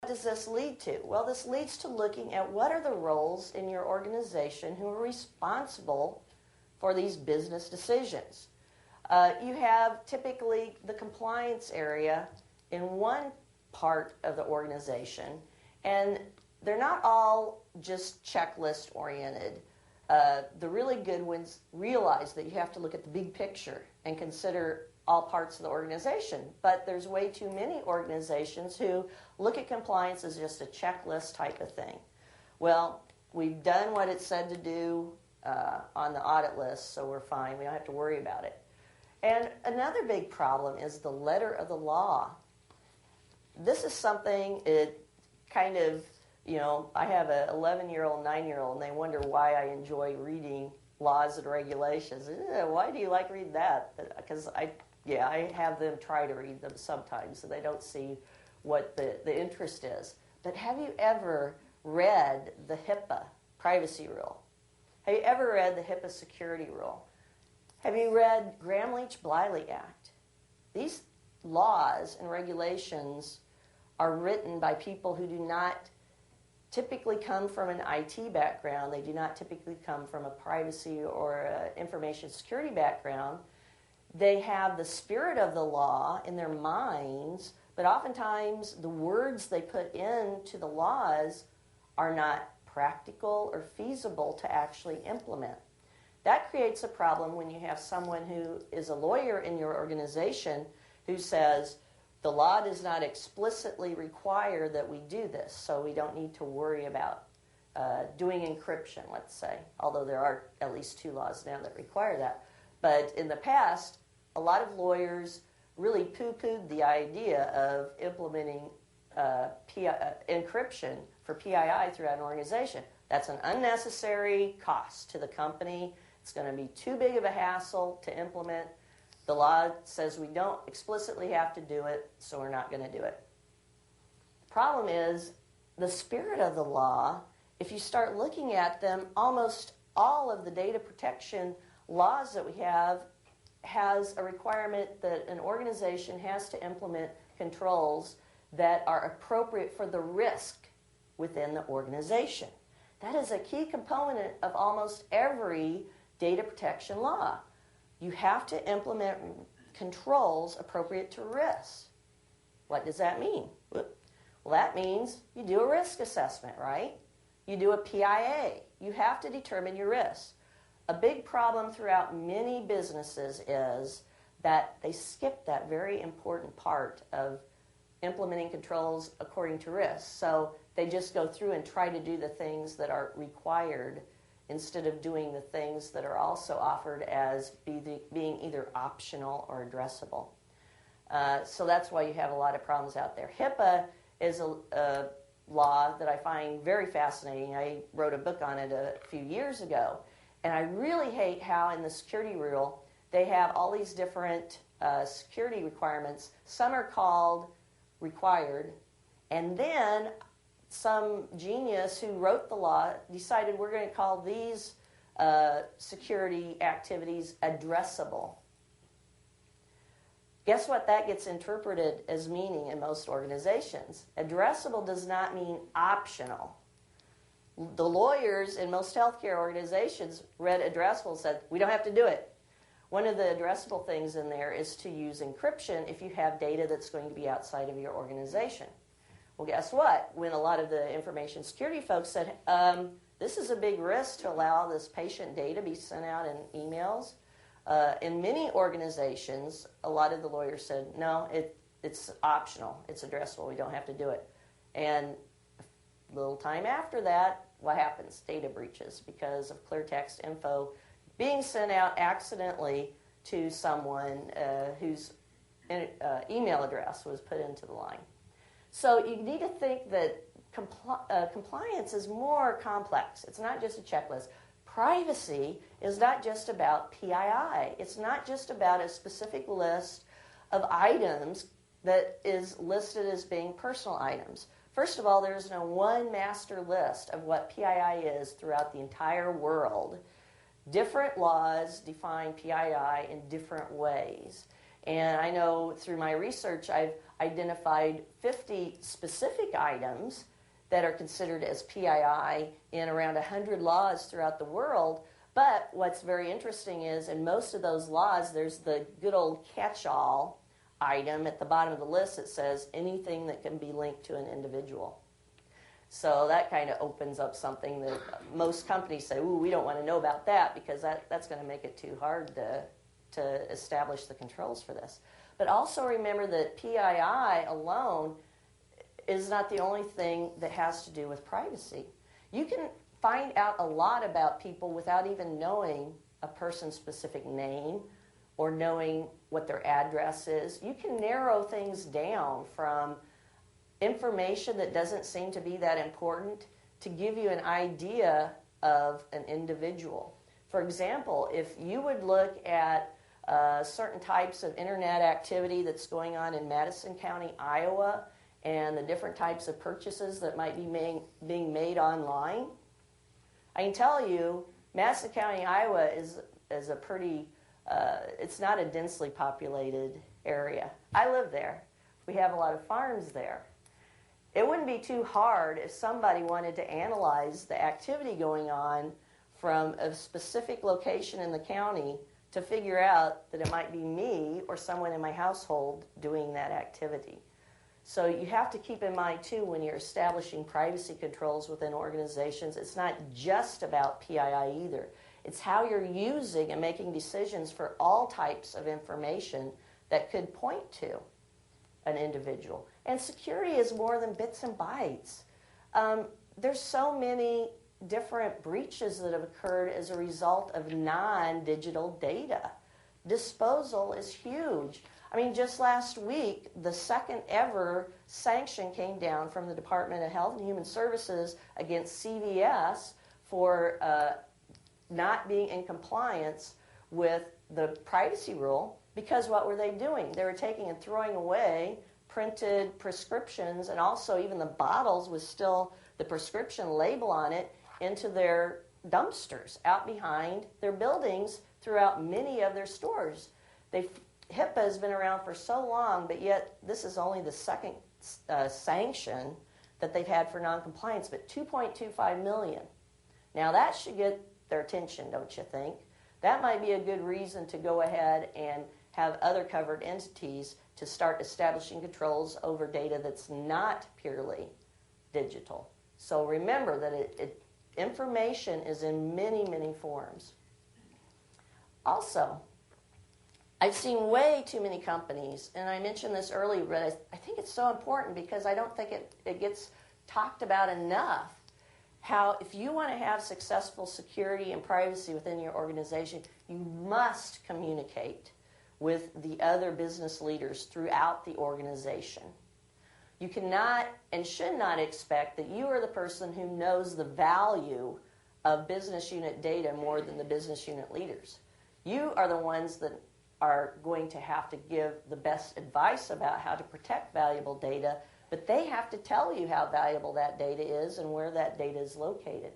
does this lead to? Well, this leads to looking at what are the roles in your organization who are responsible for these business decisions. You have typically the compliance area in one part of the organization, and they're not all just checklist oriented. The really good ones realize that you have to look at the big picture and consider all parts of the organization. But there's way too many organizations who look at compliance as just a checklist type of thing. Well, we've done what it said to do on the audit list, so we're fine. We don't have to worry about it. And another big problem is the letter of the law. This is something, it kind of, I have an 11-year-old, 9-year-old, and they wonder why I enjoy reading laws and regulations. Why do you like reading that? Because I have them try to read them sometimes, so they don't see what the interest is. But have you ever read the HIPAA privacy rule? Have you ever read the HIPAA security rule? Have you read Gramm-Leach-Bliley Act? These laws and regulations are written by people who do not typically come from an IT background. They do not typically come from a privacy or information security background. They have the spirit of the law in their minds, but oftentimes the words they put into the laws are not practical or feasible to actually implement. That creates a problem when you have someone who is a lawyer in your organization who says, the law does not explicitly require that we do this, so we don't need to worry about doing encryption, let's say, although there are at least 2 laws now that require that. But in the past, a lot of lawyers really poo-pooed the idea of implementing encryption for PII throughout an organization. That's an unnecessary cost to the company. It's going to be too big of a hassle to implement. The law says we don't explicitly have to do it, so we're not going to do it. The problem is the spirit of the law. If you start looking at them, almost all of the data protection laws that we have has a requirement that an organization has to implement controls that are appropriate for the risk within the organization. That is a key component of almost every data protection law. You have to implement controls appropriate to risk. What does that mean? Well, that means you do a risk assessment, right? You do a PIA. You have to determine your risk. A big problem throughout many businesses is that they skip that very important part of implementing controls according to risk. So they just go through and try to do the things that are required instead of doing the things that are also offered as being either optional or addressable. So that's why you have a lot of problems out there. HIPAA is a law that I find very fascinating. I wrote a book on it a few years ago. And I really hate how in the security rule they have all these different security requirements. Some are called required, and then some genius who wrote the law decided we're going to call these security activities addressable. Guess what that gets interpreted as meaning in most organizations? Addressable does not mean optional. The lawyers in most healthcare organizations read addressable and said, we don't have to do it. One of the addressable things in there is to use encryption if you have data that's going to be outside of your organization. Well, guess what? When a lot of the information security folks said, this is a big risk to allow this patient data be sent out in emails, in many organizations, a lot of the lawyers said, no, it's optional. It's addressable. We don't have to do it. And a little time after that, what happens? Data breaches because of clear text info being sent out accidentally to someone whose email address was put into the line. So you need to think that compliance is more complex. It's not just a checklist. Privacy is not just about PII. It's not just about a specific list of items that is listed as being personal items. First of all, there is no one master list of what PII is throughout the entire world. Different laws define PII in different ways. And I know through my research, I've identified 50 specific items that are considered as PII in around 100 laws throughout the world. But what's very interesting is in most of those laws, there's the good old catch-all item at the bottom of the list that says anything that can be linked to an individual. So that kind of opens up something that most companies say, ooh, we don't want to know about that because that's going to make it too hard to establish the controls for this. But also remember that PII alone is not the only thing that has to do with privacy. You can find out a lot about people without even knowing a person's specific name or knowing what their address is. You can narrow things down from information that doesn't seem to be that important to give you an idea of an individual. For example, if you would look at certain types of internet activity that's going on in Madison County, Iowa, and the different types of purchases that might be being made online, I can tell you Madison County, Iowa is a pretty, it's not a densely populated area. I live there. We have a lot of farms there. It wouldn't be too hard if somebody wanted to analyze the activity going on from a specific location in the county to figure out that it might be me or someone in my household doing that activity. So you have to keep in mind, too, when you're establishing privacy controls within organizations, it's not just about PII either. It's how you're using and making decisions for all types of information that could point to an individual. And security is more than bits and bytes. There's so many different breaches that have occurred as a result of non-digital data. Disposal is huge. I mean, just last week, the second ever sanction came down from the Department of Health and Human Services against CVS for not being in compliance with the privacy rule, because what were they doing? They were taking and throwing away printed prescriptions, and also even the bottles with still the prescription label on it, into their dumpsters out behind their buildings throughout many of their stores. HIPAA has been around for so long, but yet this is only the second sanction that they've had for noncompliance, but $2.25 million. Now that should get their attention, don't you think? That might be a good reason to go ahead and have other covered entities to start establishing controls over data that's not purely digital. So remember that information is in many, many forms. Also, I've seen way too many companies, and I mentioned this earlier, but I think it's so important because I don't think it gets talked about enough, how if you want to have successful security and privacy within your organization, you must communicate with the other business leaders throughout the organization. You cannot and should not expect that you are the person who knows the value of business unit data more than the business unit leaders. You are the ones that are going to have to give the best advice about how to protect valuable data, but they have to tell you how valuable that data is and where that data is located.